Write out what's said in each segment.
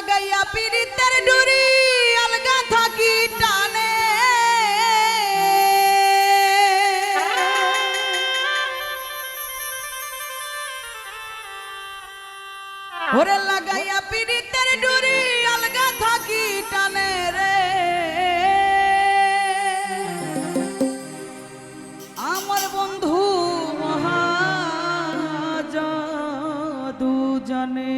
লাগাইয়া পীড়িতের ডুরি আলগা থাকি টানে ওরে লাগাইয়া পীড়িতের ডুরি আলগা থাকি টানে রে আমার বন্ধু মহাজাদু জানে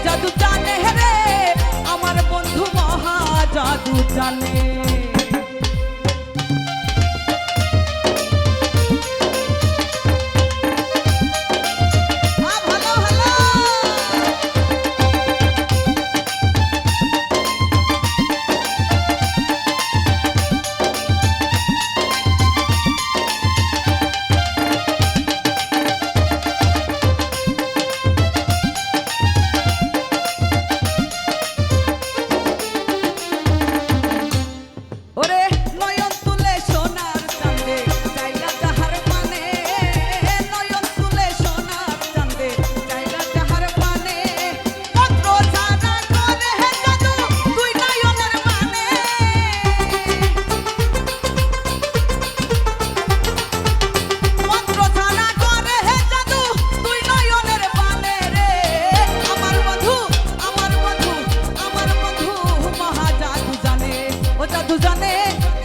জাদু জানে রে আমার বন্ধু মহা জাদু জানে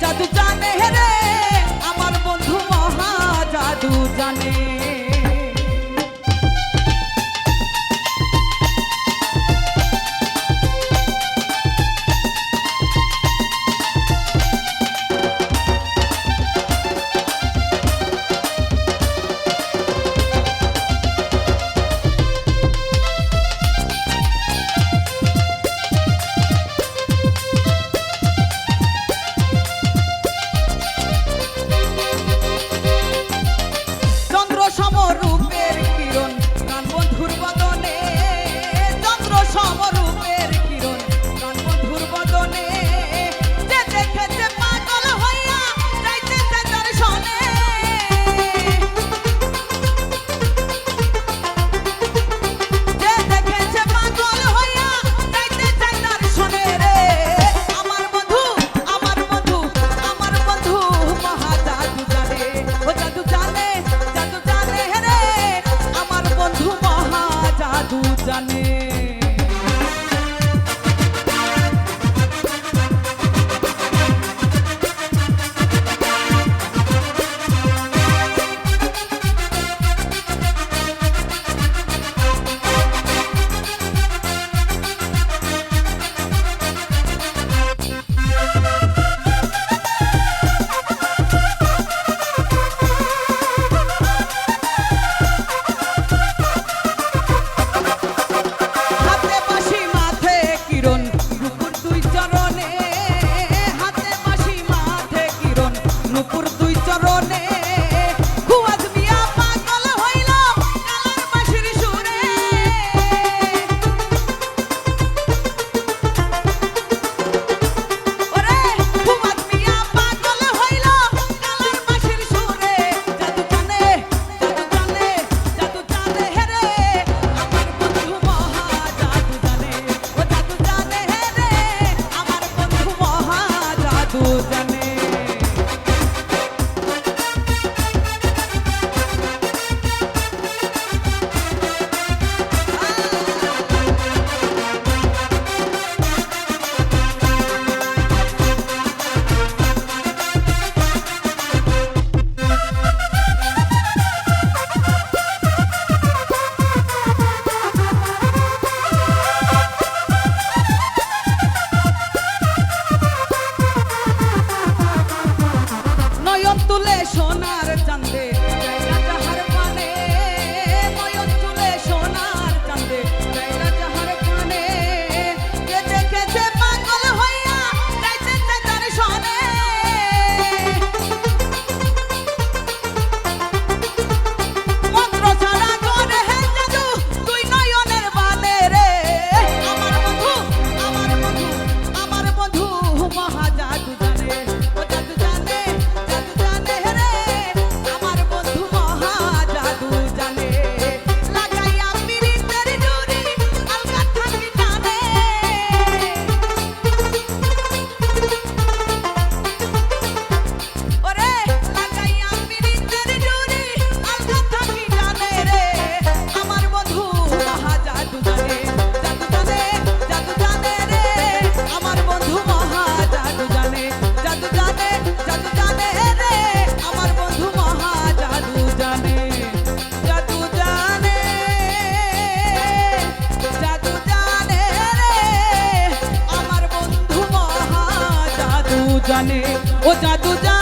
জাদু জানে রে আমার বন্ধু মহা জাদু জানে সমরূপের কিরণ প্রাণ বন্ধুর বদনে চন্দ্র সমরূপের কিরণ প্রাণ বন্ধুর বদনে যে দেখেছে পাগল হইয়া যাইতেছে দর্শনে যে দেখেছে পাগল হইয়া যাইতেছে দর্শনে রে আমার বন্ধু আমার বন্ধু আমার বন্ধু মহা জাদু জানে ও জাদু জানে জানে, ও জাদু জানে।